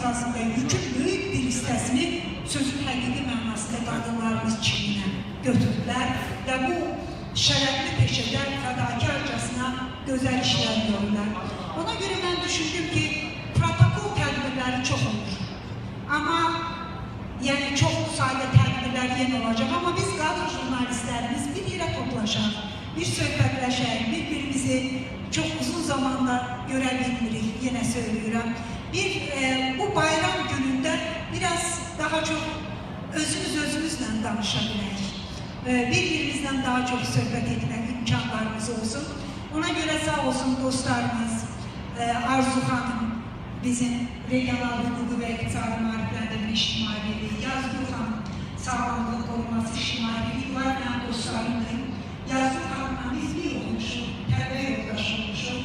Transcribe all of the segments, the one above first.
jurnalistikasında yükün büyük bir hissəsini sözün həqiqi mənasında qadınlarımız çiyinə götürdülər və bu şərəfli peşədə fədakarcasına gözəl işlər görürlər. Ona görə mən düşündüm ki, protokol tədbirləri çox olur. Amma yəni çox sayda tədbirlər yenə olacaq. Amma biz qadın jurnalistlərimiz bir yerə toplaşaq, bir söhbətləşək, bir-birimizi çox uzun zamanda görə bilmirik, yenə söylüyorum. Bu bayram günündə biraz daha çok özümüzle danışa bilək. Bir-birimizden daha çok söhbət etmək imkanlarımız olsun. Ona göre sağ olsun dostlarımız, Arzu Hanım, bizim Regional Hüququ ve İqtisadi Maarifləndirmə İctimai Birliyi, Yazgül Hanım, Sağlamlıq Qoruması İctimai Birliyi var, mən dostlarımdır. Yazgül Hanımla biz bir olmuşuq, tərbiyə yoldaşı olmuşuq.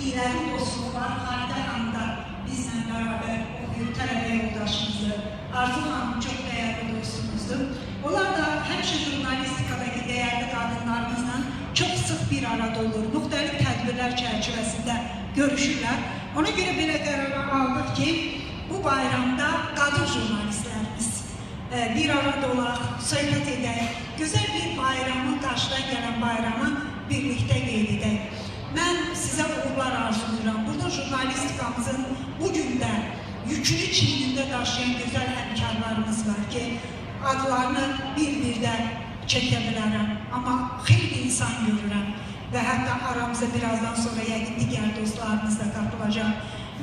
İləri dostluğu var, Xalidə Hanım da bizlə beraber okuyup tələbə yoldaşımızdır. Arzu Hanım çok değerli dostumuzdur. Onlar da həmişə jurnalistikadaki değerli kadınlarımızla çok sık bir arada olur. Müxtəlif tədbirlər çərçivəsində görüşürlər. Ona göre belə qərar aldıq ki, bu bayramda qadın jurnalistlərimiz bir arada olaq, söhbət edək, güzel bir bayramı, qarşıdan gələn bayramı birlikte qeyd edək. Mən sizə uğurlar arzuluyorum. Burada jurnalistikamızın bugün də yükünü çiynində daşıyan güzel həmkarlarımız var ki, adlarını bir-birdən çəkə bilərəm. Amma xeyli insan görürəm və hətta aramıza birazdan sonra yəqin digər dostlarımız da qatılacaq.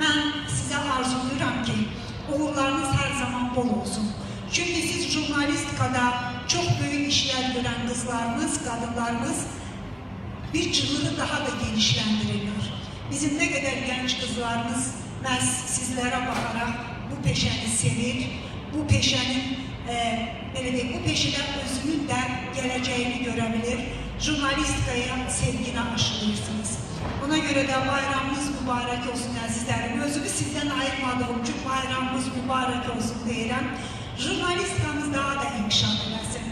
Mən sizə arzuluyorum ki, uğurlarınız hər zaman bol olsun. Çünkü siz jurnalistikada çok büyük işler gören kızlarımız, kadınlarımız bir çığırı daha da genişlendiriyor. Bizim ne kadar genç kızlarımız məhz sizlere bakarak bu peşəni sevir, bu peşənin bu peşədə özünün də gələcəyini görebilir. Jurnalistikaya sevgini aşılıyorsunuz. Ona göre de bayramımız mübarek olsun əzizlərim. Özümü sizden ayırmadığım için bayramımız mübarek olsun deyirəm. Jurnalistikamız daha da inkişaf eləsin.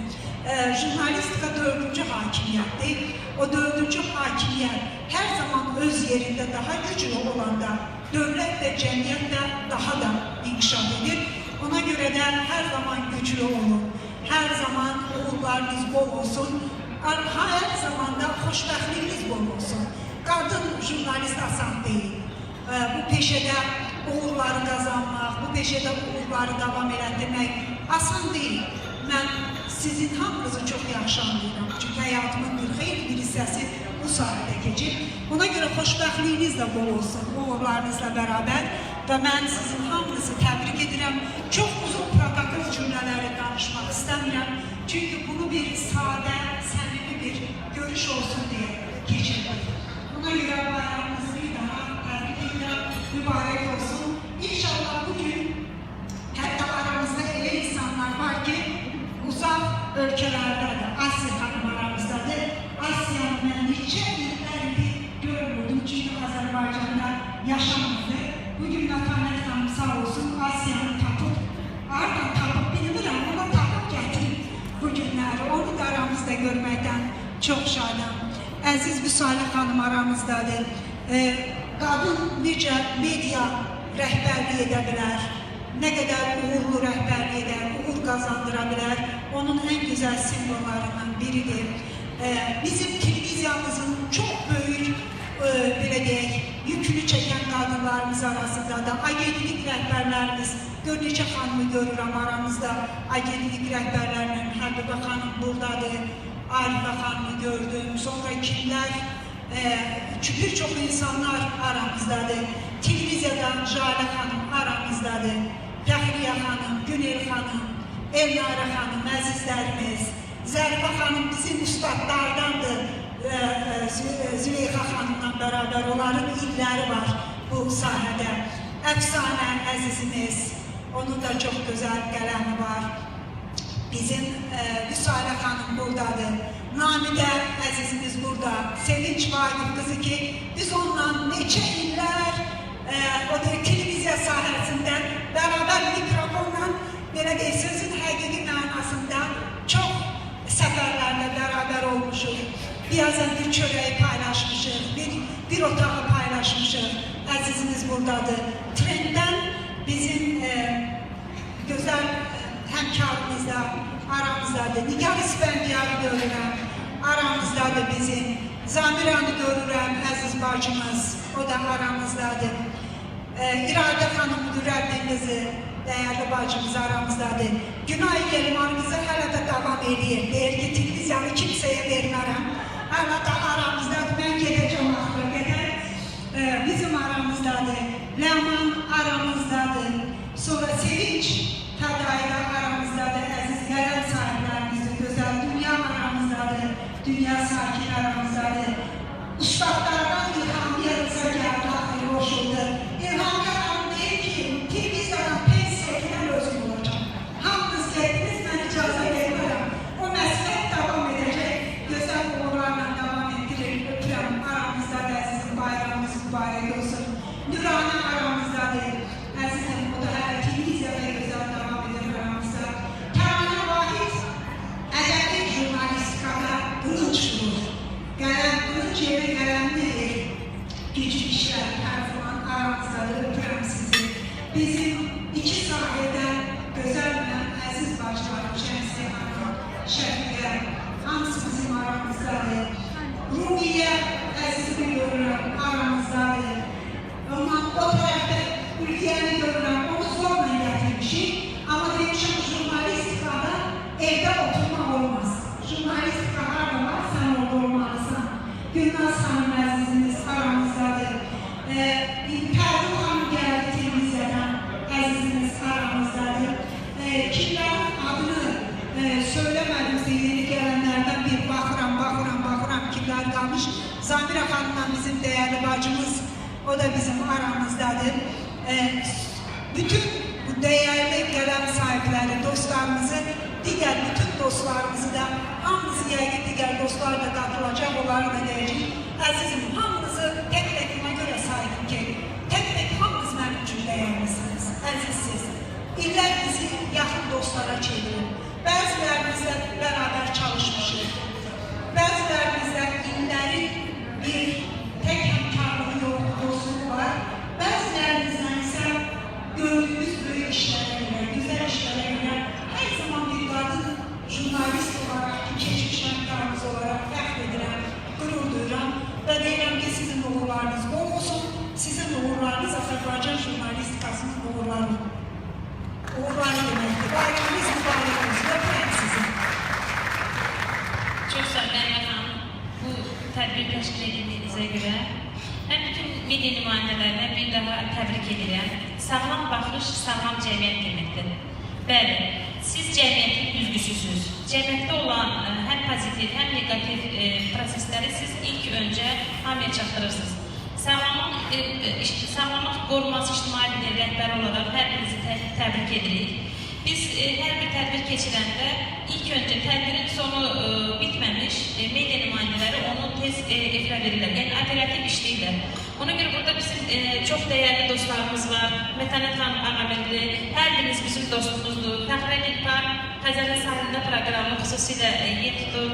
Jurnalistika dördüncü hakimiyyətdir. O dördüncü hakimiyyət her zaman öz yerinde daha güçlü olanda devlet ve cemiyet de daha da inkişaf edir. Ona göre de her zaman güçlü olun. Her zaman uğurlarınız bol olsun. Her zaman da xoşbəxtliğiniz bol olsun. Kadın jurnalist asan değil. Bu peşədə uğurları kazanmak, bu peşədə uğurları devam etdirmək asan değil. Ben sizin hamınızı çok yaxşı anlayıram. Çünkü hayatımın bir xeyli bir hissəsi bu sahədə keçir. Ona göre xoşbəxtliğiniz de bol olsun uğurlarınızla beraber. Ve ben sizin hamınızı təbrik edirəm. Çok uzun protokol cümlələri danışmaq istəmirəm. Çünkü bunu bir sade, səmimi bir görüş olsun diye geçirdik. Buna göre bayramınızı bir daha təbrik edirəm. Mübarek olsun. İnşallah bugün hatta aramızda öyle insanlar var ki uzak ülkelerde de Asya hanım aramızdadır. Asya'nın nice illerinde görmürdüm çünkü Azerbaycan'da yaşamadı. Bugün Natanet Hanım sağ olsun Asya'nın tapıp, ardından tapıp bilmiyorum ona tapıp getirip bugünleri onu da aramızda görmekten çok şadım. Əziz Müsalih Hanım aramızdadır. Kadın necə media rəhbərlik edə bilər, ne kadar uğurlu rəhbərlik eder, uğur kazandırabilir, onun en güzel simvollarından biridir. Bizim televizyamızın çok büyük yükünü çeken kadınlarımız arasında da agentlik rəhbərlərimiz, Gönlüce Hanım'ı görürüm aramızda, agentlik rəhbərlərinin Həbibə Hanım buradadır, Arifə Hanım'ı gördüm, sonra kimler, birçok insanlar aramızdadır. Televizyadan Jale Hanım aramızdadır. Fəxriyə Hanım, Günel Hanım, Elnarə Hanım, əzizlərimiz, Zərifə Hanım bizim ustadlardandır. Züleyxa Hanımla beraber onların illəri var bu sahədə. Əfsanə əzizimiz, onun da çok güzel qələmi var. Bizim Müsalih Hanım buradadır. Namidə əzizimiz burada. Sevinç Vagif kızı ki biz onunla neçə illər o da televizya sahəsində beraber mikrofonla sözün həqiqi mənasında çok səfərlərlə beraber olmuşuq. Birazdan bir çöreği paylaşmışıq, bir otağı paylaşmışıq. Əzizimiz buradadır. Trenden biz Nigar İspendiyarı görürəm, aramızdadır bizim. Zamiranı görürəm, əziz bacımız, o da aramızdadır. İradə xanım Nurəddin qızı, değerli bacımız aramızdadır. Günay Yelman qızı hələ də davam edir. Deyir ki, televizyonu kimsəyə vermərəm. Hələ də aramızdadır. Mən gedəcəm axıra qədər. Bizim aramızdadır. Ləman aramızdadır. Sonra Sevinç Tadayla aramızdadır. Əziz gələn sahiblərimizdir. Gözəl dünya aramızdadır. Dünya sakin aramızdadır. Ustadlardan İlhamiyə Rıza gəldi. Axı hoş oldu. İlhamiyə xanım deyir ki, televizyadan pensiyadan özüm olacaq. Hamınız gəldiniz, mən icazə vermərəm. O məsləhət davam edəcək. Gözəl uğurlarla davam etdirir. Öpürəm aramızdadır. Əzizim, bayramımız mübarək olsun. Nurani aramızdadır. Əzizim, o da hələ televizyada gözəl davam edir aramızda. Kənan Vahid ədəbi jurnalistikada qılınc vurur. Qılınc yeri qələmlidir. Gücü işlər, hər zaman aramızdadır. Öpürəm sizi. Bizim iki sahədə gözəl mən, əziz bacılarım, Şəmsiyə xanım, Şəfiqə, hamısı bizim aramızdadır. Rumiyə, əzizimi görürəm, aramızdadır. Ama o tarafta Ülkiyəni görürəm, onu zorla gətirmişik. Amma demişəm, jurnalistikada evdə oturmaq olmaz. Jurnalistika harada var, sən orada olmalısan. Gülnaz xanım əzizimiz aramızdadır. Pərvin xanım gəldi televizyadan, əzizimiz aramızdadır. Kimlərin adını söyləmədimsə, yeni gələnlərdən bir baxıram, kimlər qalmış. Zamira xanımla bizim değerli bacımız, o da bizim aramızdadır. Bütün bu değerli gelen sahipleri, dostlarımızı, diğer bütün dostlarımızı da, hamımızı yəqin diğer dostlar da katılacak, onları da deyəcək. Əzizim, hamınızı tek-tekime göre saydım ki, tek-tek hamınız mənim üçün değerlisiniz, əzizsiz. İllər bizi yaxın dostlara çevirin. Bəzilərimizlə beraber çalışmışıq. Bəzilərimizlə illərin bir tek hemkarlığı yoktu, dostluğu var. Bəzilərimizdən ise gördüğümüz büyük işlere göre, güzel işlere göre her zaman bir kadın jurnalist olarak, keçmiş hemkarımız olarak fəxr edirəm, qürur duyuram və deyirəm ki, sizin uğurlarınız bol olsun, sizin uğurlarınız Azərbaycan jurnalistikasının uğurları deməkdir. Bayramınız mübarək olsun, öpürəm sizi. Çok sağ olun Leyla Hanım, bu tədbir təşkil edildiyinizə görə mən bütün media nümayəndələrinə bir daha təbrik edirəm. Sağlam baxış, sağlam cəmiyyət deməkdir. Bəli, siz cəmiyyətin üzvüsüsünüz. Cəmiyyətdə olan həm pozitiv, həm negativ prosesləri siz ilk öncə hamıya çatdırırsınız. Sağlamlıq qorunması ictimai rəhbəri olaraq hər birinizi təbrik edirik. Biz hər bir tədbir keçirəndə ilk öncə tədbirin sonu bitməmiş media nümayəndələri onu tez efirə verirlər. Yəni operativ işləyirlər. Ona görə burada bizim çox dəyərli dostlarımız var. Mətanət xanım Ağabədli, hər biriniz bizim dostumuzdur. Fəxrə Nilpar Xəzərin sahilində proqramı xüsusilə yer tutur.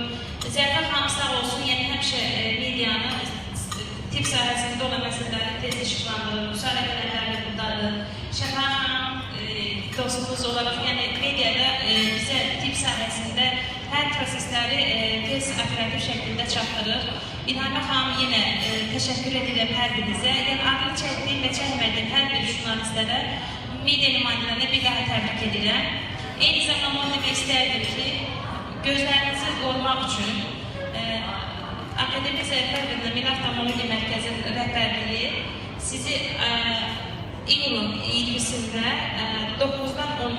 Ziyafət xanım sağ olsun, yəni həmişə medianı tip sahəsində olan məsələləri tez işıqlandırır. Müsaadələrlə buradadır. Şəfaq xanım dostumuz olaraq, yəni mediada bizə tip sahəsində hər prosesləri tez operativ şəkildə çatdırır. İlhamə xanım yenə təşəkkür edirəm hər birinizə. Yəni adını çəkdiyim və çəkmədiyim hər bir jurnalistlərə, media nümayəndələrinə bir daha təbrik edirəm. Eyni zamanda onu demək istərdim ki, gözlərinizi qorumaq üçün Akademiya Zəfər Milli Oftalmologiya Mərkəzi rəhbərliyi sizi iyulun 20-sində 9-dan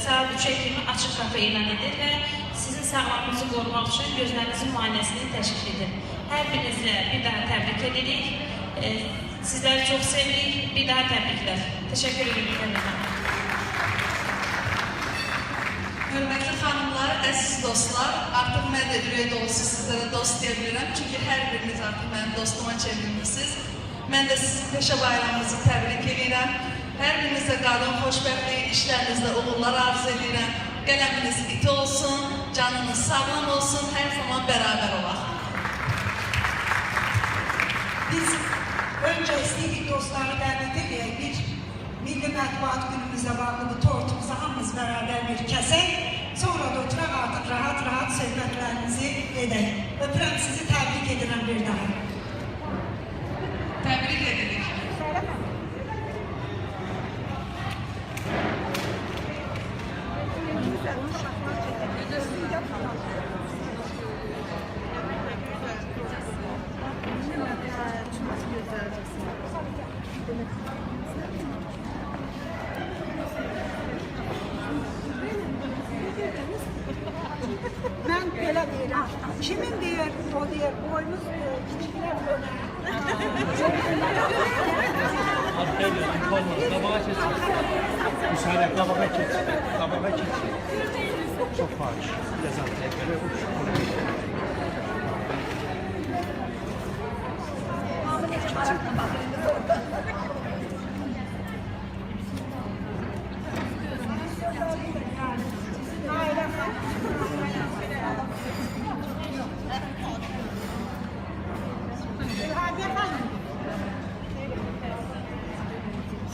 saat 3-ə kimi açıq qapı elan edir və sizin sağlamlığınızı qorumaq üçün gözlərinizin müayinəsini təşkil edir. Hər birinizlə bir daha təbrik edirik. Sizləri çox sevirik. Bir daha təbriklər. Təşəkkür edirəm. Hörmətli xanımlar, əziz dostlar, artıq mən də ürək dolusu sizlərə dost deyə bilirəm. Çünki hər biriniz artıq mənim dostuma çevrilmişsiniz. Mən də sizin peşə bayramınızı təbrik edirəm. Hər birinizə qadın xoşbəxtlik, işlərinizdə uğurlar arzu edirəm. Qələminiz iti olsun, canınız sağlam olsun, hər zaman bərabər olaq. Biz önce istedik dostları dəvət edək, bir Milli Mətbuat Günümüzə bağlı bu tortumuzu hamımız beraber bir kəsək. sonra da oturaq artıq rahat söhbətlərimizi edək. Öpürəm sizi, təbrik edirəm bir daha. Təbrik edirik. Mən belə deyirəm, kimin deyir, o deyir, boynuz kiçiklər ölər. Qabağa keçin. Müsaade, qabağa keçin. Qabağa keçin. Çox xahiş.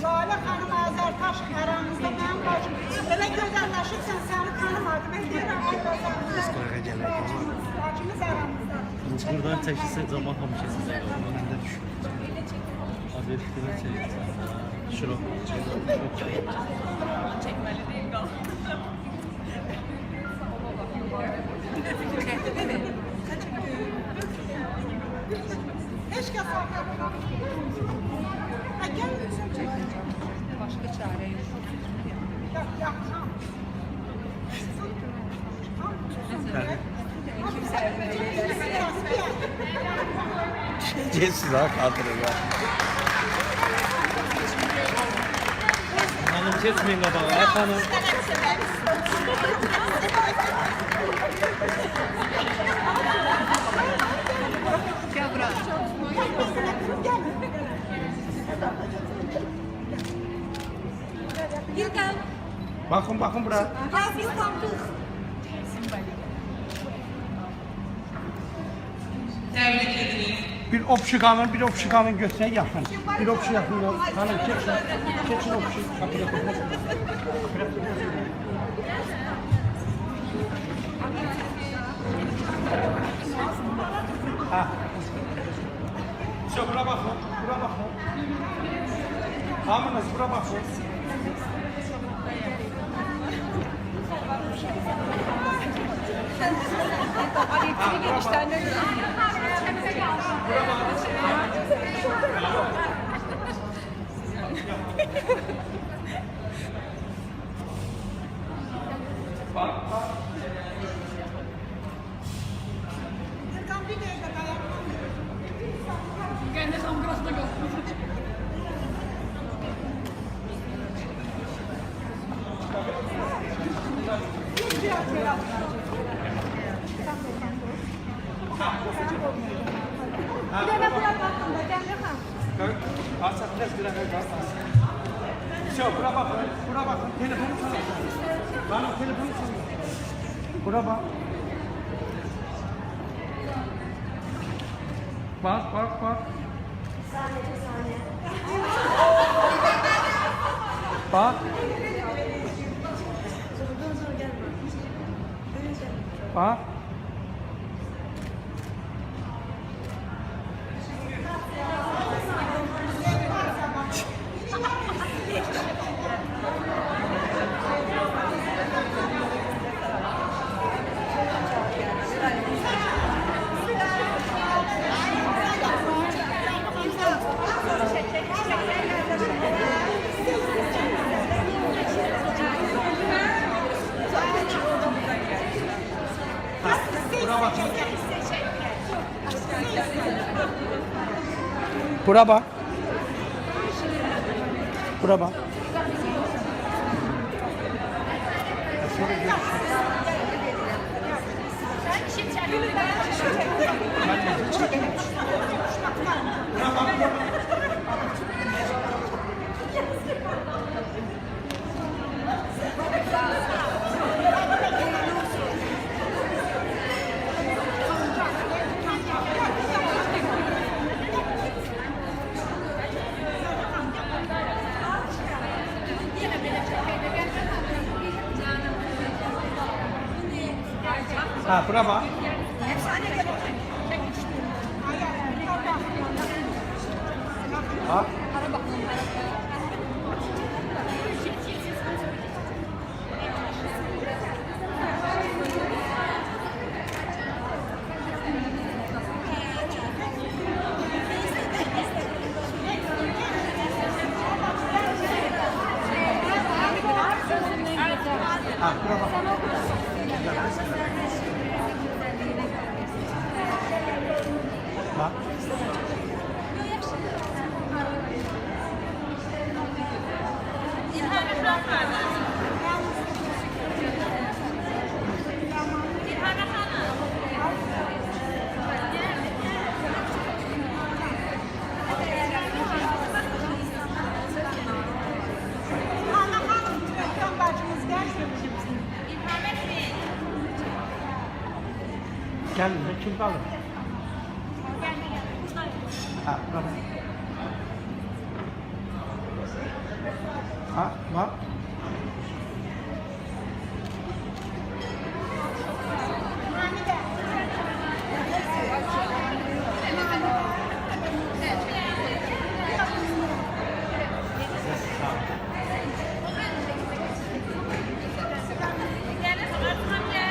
Jalə xanım Azərtaş aramızda mənim bacım. Belə gözəlləşirsən, səni tanımadım. Mən deyirəm, bacımız aramızda. Biz buradan çəkilsə zaman hamıca sizə qalır. Onun da düşünün. Obyektivə çəkilsən. Şurop. Çəkməli deyil, qal. Heç kəs saxladı. Gəl, başqa çarə yox. Yox, Geçsiz ha kaldırır ya. Hanım geçmeyin qabağa. Ay xanım. Bakın bura. Təbrik edirik. Bir opşik alın götürə yaxın. Bir opşik yaxın. Hanım keçin opşik. Ha. Bura bakın. Hamınız bura bakın. Bura bakın. Telefonu çalın. Bana telefonu çalın. Bura bak. Bak. Bak. Bak. Bura bak. Bura bak. Ha, bura bak. Efsane gelecek. Bak. Ha, bura bak. Bak. İlham Efran vardı. İlham Efran'ı. Ana hanım, Türkan bacımız gelsin. İlham Efran. Gel, kim kalır? Ha, bura bak. Ha, bak. Hamide. Gel, Erkan gel.